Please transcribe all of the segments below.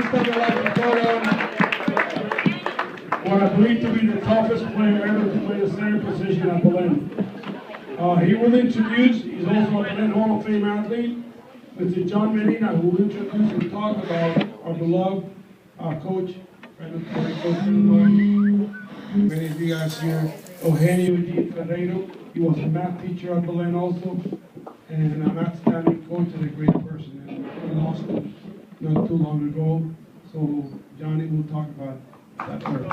this time I'd like to call on what I believe to be the toughest player ever to play the center position at Belen. He will introduce, he's also a Belen Hall of Fame athlete, Mr. Juan Medina, who will introduce and talk about our beloved coach, many of you guys here, Coach Eugene Ferreiro. He was a math teacher at Belen also, and an outstanding coach and a great person. And we lost him not too long ago, so Johnny will talk about that first.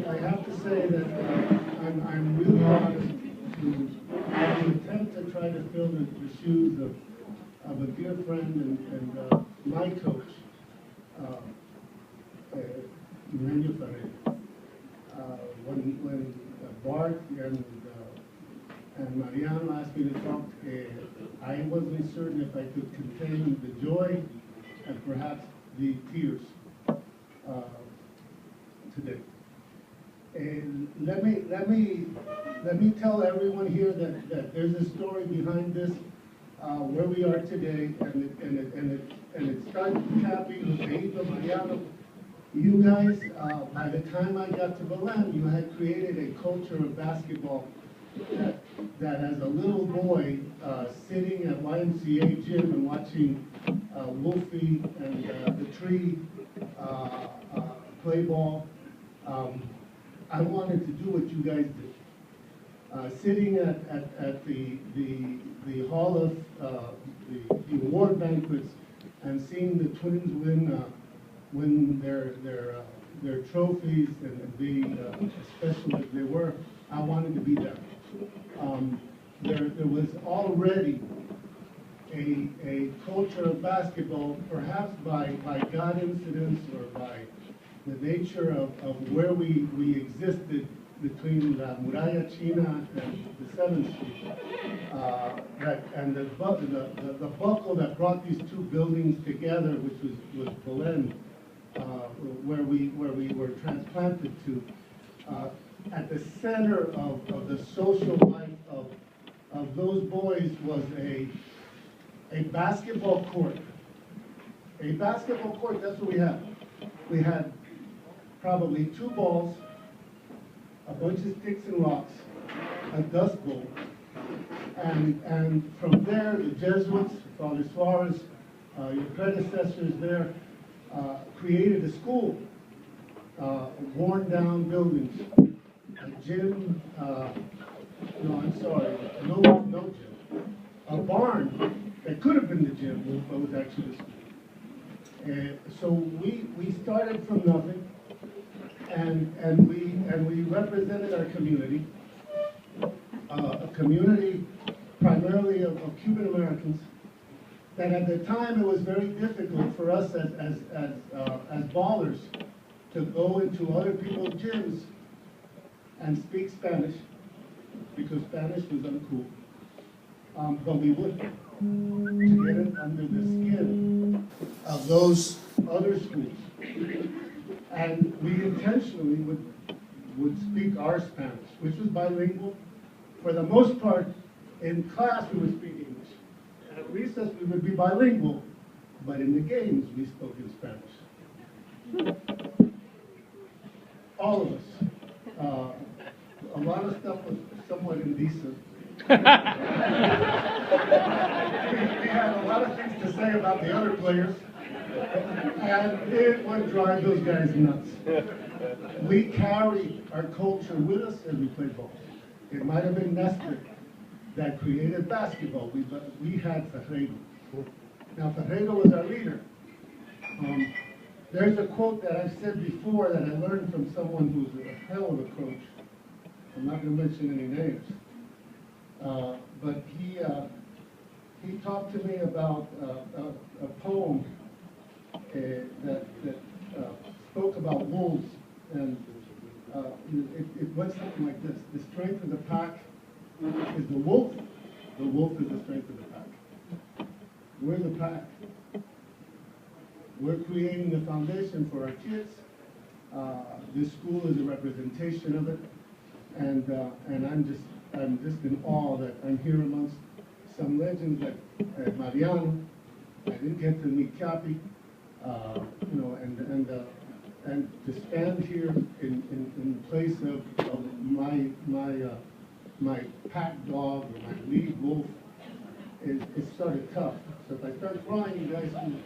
I have to say that I'm really honored to attempt to try to fill the shoes of a dear friend and my coach, Belen Ferreiro. When Bart and Mariano asked me to talk, I wasn't certain if I could contain the joy and perhaps the tears today. And let me tell everyone here that there's a story behind this, where we are today, and it starts Cappy, Luceito, Mariano. You guys, by the time I got to Belen, you had created a culture of basketball that as a little boy, sitting at YMCA gym and watching Wolfie and the Tree play ball. I wanted to do what you guys did. Sitting at the hall of the award banquets and seeing the Twins win their trophies and being special as they were, I wanted to be there. There was already a culture of basketball, perhaps by God incidents or by the nature of where we existed between La Muralla China and the 7th Street, and the buckle that brought these two buildings together, which was Belen, where we were transplanted to. At the center of the social life of those boys was a basketball court. A basketball court, that's what we had. We had probably 2 balls, a bunch of sticks and rocks, a dust bowl. And from there, the Jesuits, Father Suarez, your predecessors there, created a school, worn down buildings, a gym, no, I'm sorry, no gym, a barn that could have been the gym, but was actually the school. So we started from nothing, and we represented our community, a community primarily of Cuban Americans. That at the time it was very difficult for us as ballers to go into other people's gyms and speak Spanish, because Spanish was uncool. But we would, to get it under the skin of those other schools. And we intentionally would speak our Spanish, which was bilingual. For the most part, in class we would speak English. At recess we would be bilingual, but in the games we spoke in Spanish. All of us. A lot of stuff was somewhat indecent. We had a lot of things to say about the other players, and it would drive those guys nuts. We carried our culture with us as we played ball. It might have been Nestor that created basketball. We had Ferreiro. Now Ferreiro was our leader. There's a quote that I've said before that I learned from someone who's a hell of a coach. I'm not going to mention any names. But he talked to me about a poem that And it went something like this: the strength of the pack is the wolf. The wolf is the strength of the pack. We're the pack. We're creating the foundation for our kids. This school is a representation of it, and I'm just in awe that I'm here amongst some legends like Mariano. I didn't get to meet Cappy, and to stand here in place of my pack dog or my lead wolf is sort of tough. So if I start crying, you guys can,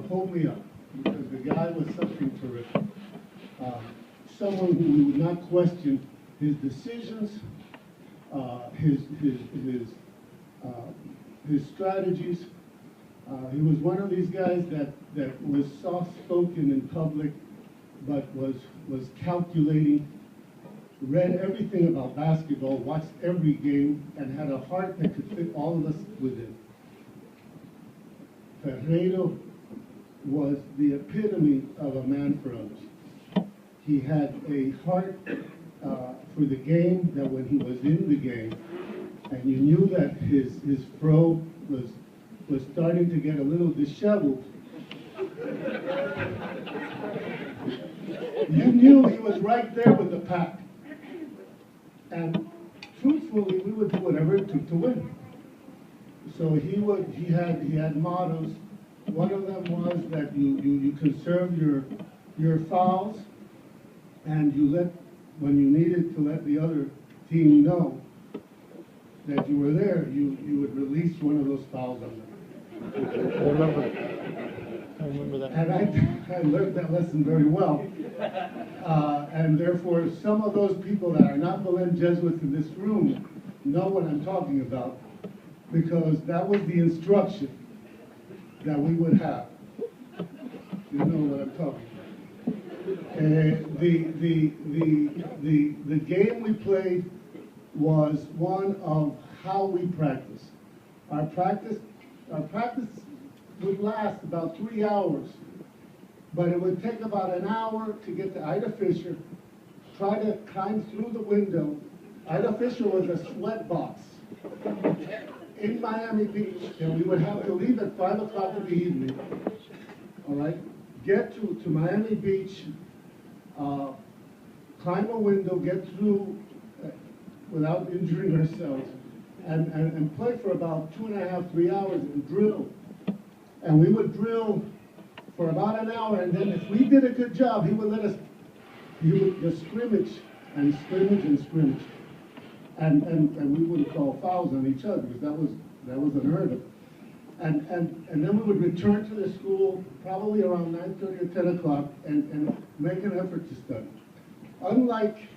hold me up, because the guy was something terrific. Someone who we would not question his decisions, his strategies. He was one of these guys that was soft-spoken in public, but was calculating, read everything about basketball, watched every game, and had a heart that could fit all of us within. Ferreiro was the epitome of a man for others. He had a heart for the game, that when he was in the game, and you knew that his fro was starting to get a little disheveled, you knew he was right there with the pack. And truthfully, we would do whatever it took to win. So he had mottos. One of them was that you conserve your fouls, and you let, when you needed to let the other team know that you were there, you would release one of those fouls on them. I remember that. And I learned that lesson very well. And therefore, some of those people that are not Belen Jesuits in this room know what I'm talking about, because that was the instruction that we would have. You know what I'm talking about. The game we played was one of how we practice. Our practice would last about 3 hours, but it would take about an hour to get to Ida Fisher, try to climb through the window. Ida Fisher was a sweat box in Miami Beach, and we would have to leave at 5 o'clock in the evening, all right? Get to Miami Beach, climb a window, get through without injuring ourselves, and play for about 2.5, 3 hours and drill. And we would drill for about an hour, and then if we did a good job, he would let us, he would just scrimmage and scrimmage and scrimmage. And we wouldn't call fouls on each other, because that was unheard of. And then we would return to the school probably around 9:30 or 10 o'clock and make an effort to study. Unlike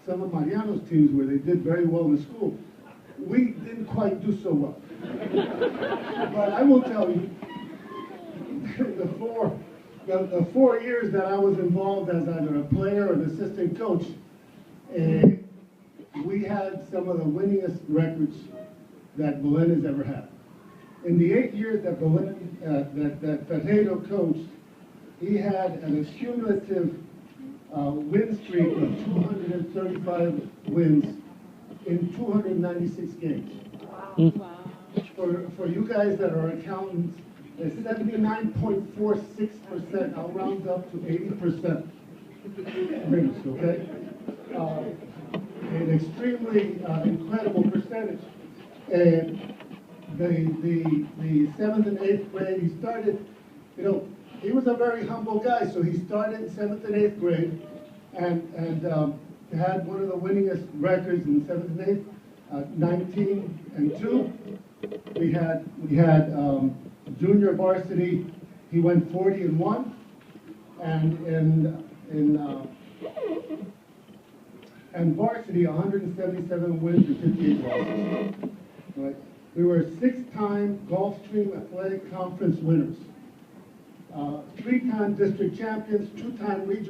some of Mariano's teams where they did very well in school, we didn't quite do so well. But I will tell you, the 4 years that I was involved as either a player or an assistant coach, we had some of the winningest records that Belen has ever had. In the 8 years that that Ferreiro coached, he had an accumulative win streak of 235 wins in 296 games. Wow. For you guys that are accountants, it's 79.46%. I'll round up to 80% wins, okay? An extremely incredible percentage. And the 7th and 8th grade, he started, he was a very humble guy, so he started in 7th and 8th grade and had one of the winningest records in 7th and 8th, 19-2. We had junior varsity, he went 40-1, and varsity 177 wins and 58 losses. Right? We were 6-time Gulfstream Athletic Conference winners, 3-time district champions, 2-time regional